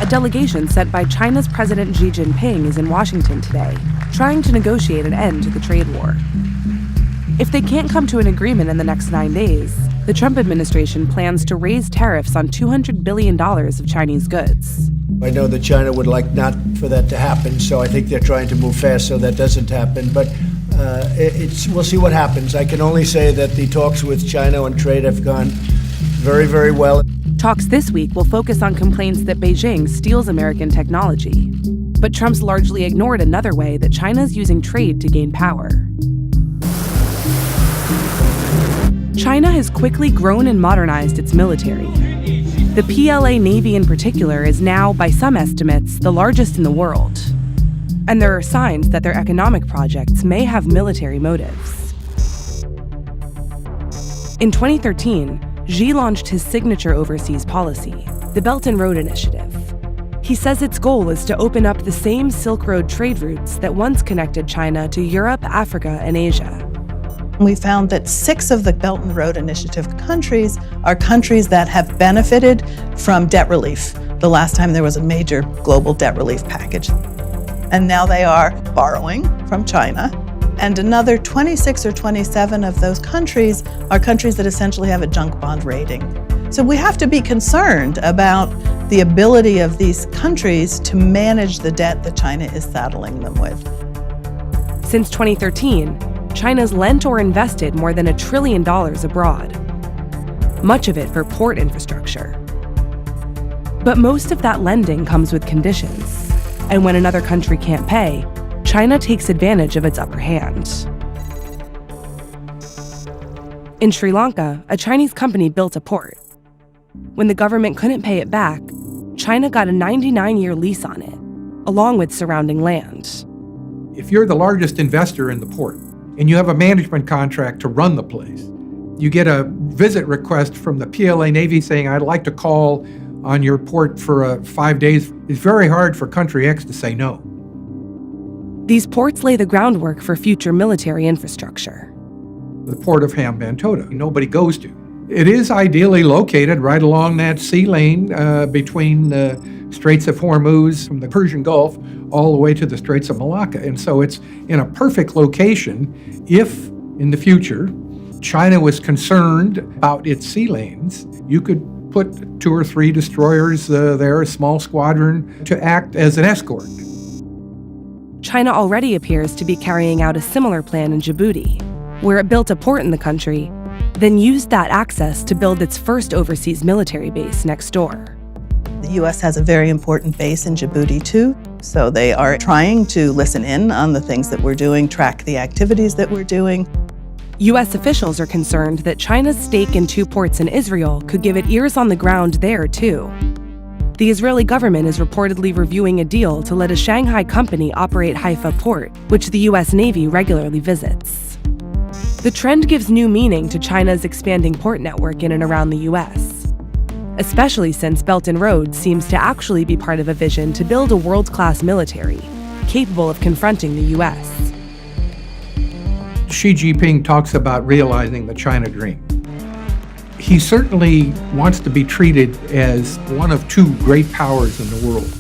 A delegation sent by China's President Xi Jinping is in Washington today, trying to negotiate an end to the trade war. If they can't come to an agreement in the next 9 days, the Trump administration plans to raise tariffs on $200 billion of Chinese goods. I know that China would like not for that to happen, so I think they're trying to move fast so that doesn't happen. But we'll see what happens. I can only say that the talks with China on trade have gone very, very well. Talks this week will focus on complaints that Beijing steals American technology. But Trump's largely ignored another way that China's using trade to gain power. China has quickly grown and modernized its military. The PLA Navy in particular is now, by some estimates, the largest in the world. And there are signs that their economic projects may have military motives. In 2013, Xi launched his signature overseas policy, the Belt and Road Initiative. He says its goal is to open up the same Silk Road trade routes that once connected China to Europe, Africa, and Asia. We found that 6 of the Belt and Road Initiative countries are countries that have benefited from debt relief the last time there was a major global debt relief package. And now they are borrowing from China. And another 26 or 27 of those countries are countries that essentially have a junk bond rating. So we have to be concerned about the ability of these countries to manage the debt that China is saddling them with. Since 2013, China's lent or invested more than $1 trillion abroad, much of it for port infrastructure. But most of that lending comes with conditions, and when another country can't pay, China takes advantage of its upper hand. In Sri Lanka, a Chinese company built a port. When the government couldn't pay it back, China got a 99-year lease on it, along with surrounding land. If you're the largest investor in the port, and you have a management contract to run the place, you get a visit request from the PLA Navy saying, I'd like to call on your port for 5 days. It's very hard for country X to say no. These ports lay the groundwork for future military infrastructure. The port of Hambantota, nobody goes to. It is ideally located right along that sea lane between the Straits of Hormuz from the Persian Gulf all the way to the Straits of Malacca. And so it's in a perfect location if, in the future, China was concerned about its sea lanes. You could put 2 or 3 destroyers there, a small squadron, to act as an escort. China already appears to be carrying out a similar plan in Djibouti, where it built a port in the country, then used that access to build its first overseas military base next door. The U.S. has a very important base in Djibouti, too, so they are trying to listen in on the things that we're doing, track the activities that we're doing. U.S. officials are concerned that China's stake in 2 ports in Israel could give it ears on the ground there, too. The Israeli government is reportedly reviewing a deal to let a Shanghai company operate Haifa Port, which the U.S. Navy regularly visits. The trend gives new meaning to China's expanding port network in and around the U.S., especially since Belt and Road seems to actually be part of a vision to build a world-class military, capable of confronting the U.S. Xi Jinping talks about realizing the China dream. He certainly wants to be treated as one of 2 great powers in the world.